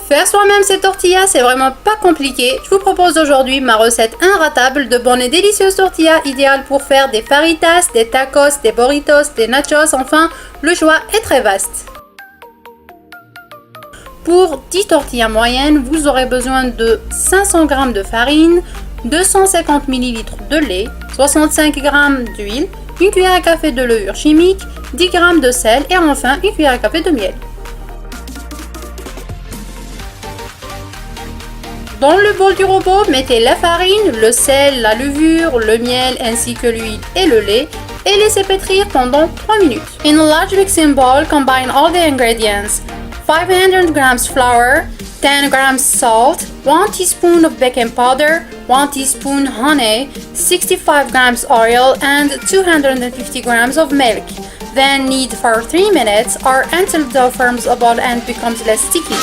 Faire soi-même ces tortillas, c'est vraiment pas compliqué. Je vous propose aujourd'hui ma recette inratable de bonnes et délicieuses tortillas idéales pour faire des fajitas, des tacos, des burritos, des nachos, enfin, le choix est très vaste. Pour 10 tortillas moyennes, vous aurez besoin de 500 g de farine, 250 ml de lait, 65 g d'huile, une cuillère à café de levure chimique, 10 g de sel et enfin une cuillère à café de miel. Dans le bol du robot, mettez la farine, le sel, la levure, le miel ainsi que l'huile et le lait et laissez pétrir pendant 3 minutes. In a large mixing bowl, combine all the ingredients. 500 g flour, 10 g salt, 1 teaspoon of baking powder, 1 teaspoon honey, 65 g oil and 250 g of milk. Then knead for 3 minutes or until the dough forms a ball and becomes less sticky.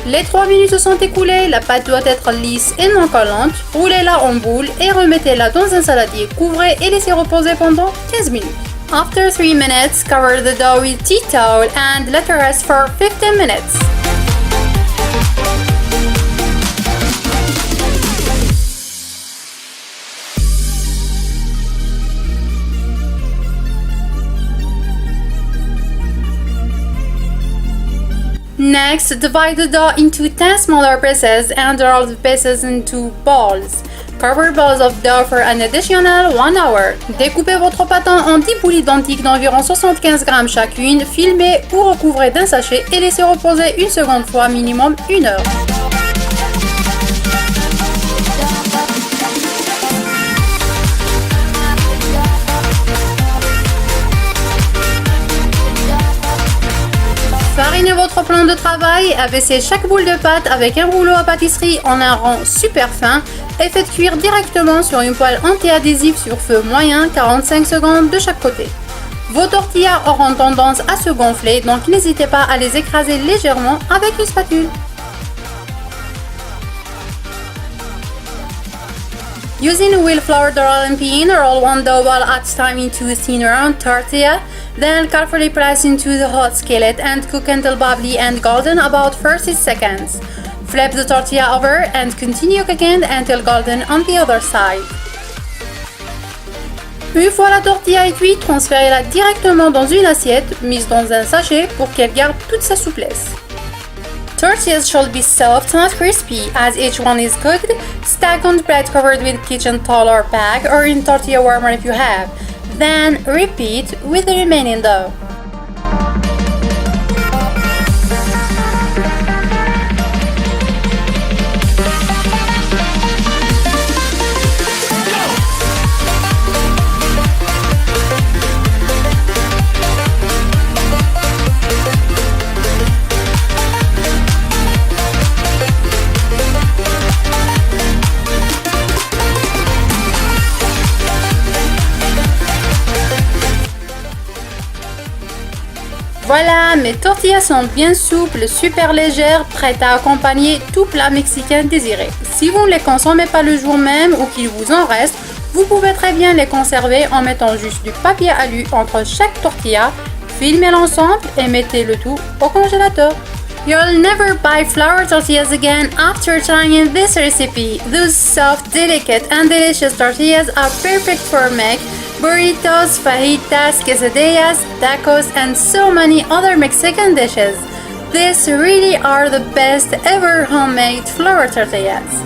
Les 3 minutes se sont écoulées, la pâte doit être lisse et non collante. Roulez-la en boule et remettez-la dans un saladier. Couvrez et laissez reposer pendant 15 minutes. After 3 minutes, cover the dough with tea towel and let it rest for 15 minutes. Next, divide the dough into 10 smaller pieces and roll the pieces into balls. Cover balls of dough for an additional 1 hour. Découpez votre pâte en 10 boules identiques d'environ 75 g chacune, filmez ou recouvrez d'un sachet et laissez reposer une seconde fois, minimum 1 heure. Farinez votre plan de travail, abaissez chaque boule de pâte avec un rouleau à pâtisserie en un rang super fin et faites cuire directement sur une poêle anti-adhésive sur feu moyen 45 secondes de chaque côté. Vos tortillas auront tendance à se gonfler, donc n'hésitez pas à les écraser légèrement avec une spatule. Using wheel flour, roll and pin, roll one dough ball at a time into a thin round tortilla, then carefully press into the hot skillet and cook until bubbly and golden about 30 seconds. Flip the tortilla over and continue cooking until golden on the other side. Une fois la tortilla est cuite, transférez-la directement dans une assiette mise dans un sachet pour qu'elle garde toute sa souplesse. Tortillas should be soft, not crispy, as each one is cooked. Stack on bread covered with kitchen towel or bag, or in tortilla warmer if you have. Then repeat with the remaining dough. Voilà, mes tortillas sont bien souples, super légères, prêtes à accompagner tout plat mexicain désiré. Si vous ne les consommez pas le jour même ou qu'il vous en reste, vous pouvez très bien les conserver en mettant juste du papier alu entre chaque tortilla, filmez l'ensemble et mettez le tout au congélateur. You'll never buy flour tortillas again after trying this recipe. Those soft, delicate and delicious tortillas are perfect for make burritos, fajitas, quesadillas, tacos and so many other Mexican dishes. These really are the best ever homemade flour tortillas.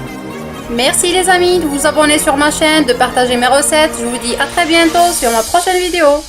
Merci les amis de vous abonner sur ma chaîne, de partager mes recettes. Je vous dis à très bientôt sur ma prochaine vidéo.